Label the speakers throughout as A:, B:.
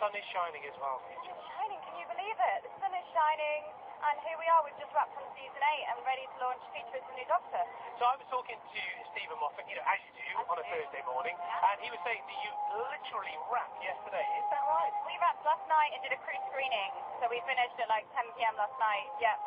A: sun is shining as well.
B: It's shining, can you believe it? The sun is shining, and here we are, we've just wrapped from season 8 and ready to launch Peter as the new Doctor.
A: So I was talking to Stephen Moffat, you know, as you do, on a Thursday morning, and he was saying that you literally wrapped yesterday. Is that right?
B: We wrapped last night and did a crew-screening, so we finished at like 10 p.m. last night, yeah.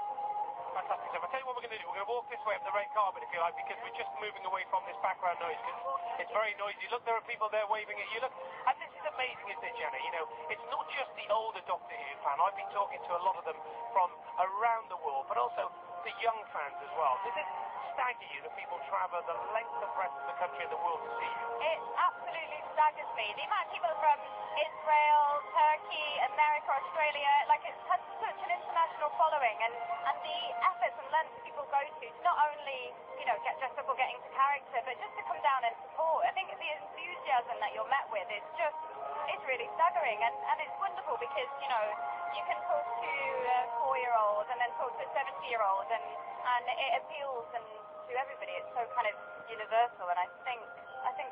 A: Fantastic stuff. I'll tell you what we're going to do. We're going to walk this way up the red carpet, if you like, because we're just moving away from this background noise, because it's very noisy. Look, there are people there waving at you. Look, and this is amazing, isn't it, Jenna? You know, it's not just the older Doctor Who fan. I've been talking to a lot of them from around the world, but also the young fans as well. Does it stagger you that people travel the length and breadth of the country and the world to see you?
B: It absolutely staggers me. The amount of people from Israel, Turkey, America, Australia, like it's had such an international following, and the efforts and lengths people go to not only, you know, get dressed up or get into character, but just to come down and support. I think the enthusiasm that you're met with is just, it's really staggering, and it's wonderful because, you know, you can talk to a 4-year-old and then talk to a 70-year-old, and it appeals to everybody. It's so kind of universal, and I think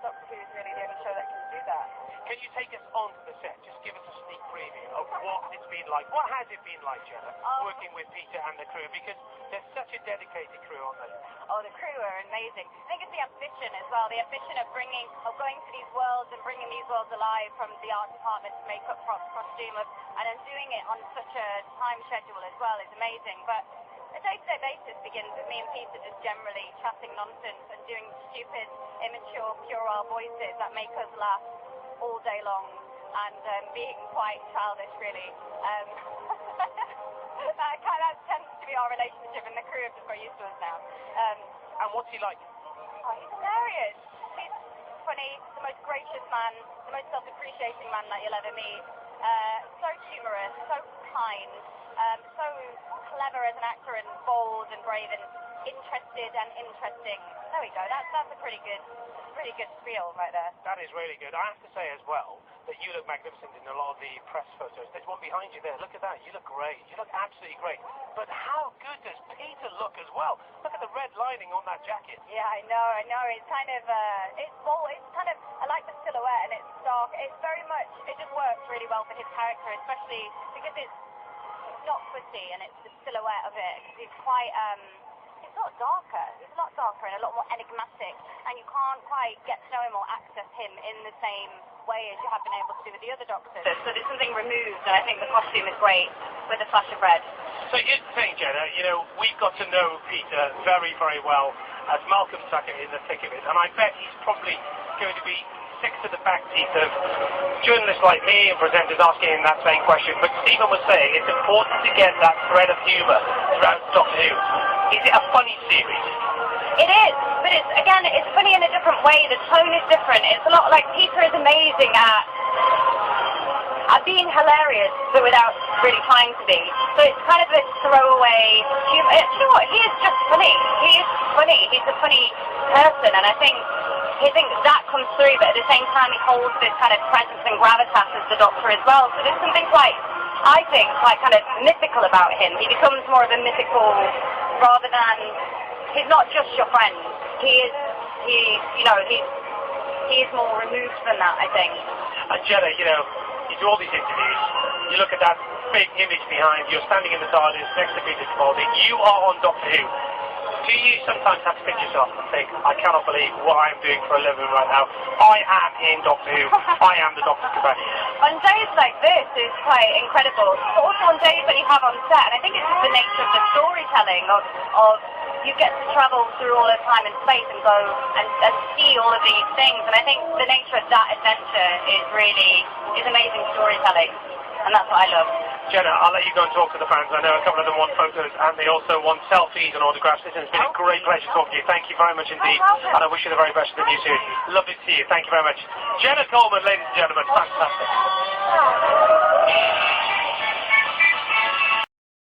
B: Doctor Who is really the only show that can do that.
A: Can you take us onto the set? Just give us a sneak preview of what it's been like. What has it been like, Jenna, working with Peter and the crew? Because there's such a dedicated crew on there.
B: Oh, the crew are amazing. I think it's the ambition as well, the ambition of going to these worlds and bringing these worlds alive, from the art department to makeup, props, costume, and then doing it on such a time schedule as well is amazing. But a day-to-day basis begins with me and Peter just generally chatting nonsense and doing stupid, immature, puerile voices that make us laugh all day long, and being quite childish, really. That tends to be our relationship, and the crew have just got used to us now.
A: And what's he like?
B: Oh, he's hilarious. He's funny, the most gracious man, the most self-appreciating man that you'll ever meet. So humorous, so kind, so clever as an actor, and bold and brave and interested and interesting. There we go. That's a pretty good spiel right there.
A: That is really good. I have to say as well that you look magnificent in a lot of the press photos. There's one behind you there. Look at that. You look great. You look absolutely great. But how good does Peter look as well? Look at the red lining on that jacket.
B: Yeah, I know. It's kind of, it's bold. It's kind of, I like the silhouette, and it's dark. It's very much, it just works really well for his character, especially because it's not pussy, and it's the silhouette of it. He's quite, he's a lot darker. He's a lot darker and a lot more enigmatic, and you can't quite get to know him or access him in the same way as you have been able to do with the other Doctors. So there's something removed, and I think the costume is great with a flash of red.
A: So here's the thing, Jenna, you know, we've got to know Peter very, very well as Malcolm Tucker in the thick of it, and I bet he's probably going to be sick to the back teeth of journalists like me and presenters asking him that same question. But Stephen was saying it's important to get that thread of humour throughout Doctor Who. Is it a funny series?
B: It is, but it's funny in a different way. The tone is different. It's a lot like Peter is amazing at being hilarious, but without really trying to be. So it's kind of a throwaway humor. You know what? He is just funny. He is funny. He's a funny person, and I think that comes through. But at the same time, he holds this kind of presence and gravitas as the Doctor as well. So there's something quite, I think, quite kind of mythical about him. He becomes more of a mythical rather than. He's not just your friend. He's more removed than that, I think.
A: And Jenna, you know, you do all these interviews, you look at that big image behind you, you're standing in the TARDIS next to Peter Capaldi, you are on Doctor Who. Do you sometimes have to pinch yourself and think, I cannot believe what I'm doing for a living right now? I am in Doctor Who. I am the Doctor's companion.
B: On days like this, it's quite incredible. But also on days that you have on set, and I think it's just the nature of the storytelling of you get to travel through all of time and space and go and see all of these things. And I think the nature of that adventure is amazing storytelling. And that's what I love.
A: Jenna, I'll let you go and talk to the fans. I know a couple of them want photos, and they also want selfies and autographs. Listen, it's been a great pleasure talking to you. Thank you very much indeed. And I wish you the very best for the new series. Lovely to see you. Thank you very much. Jenna Coleman, ladies and gentlemen. Fantastic.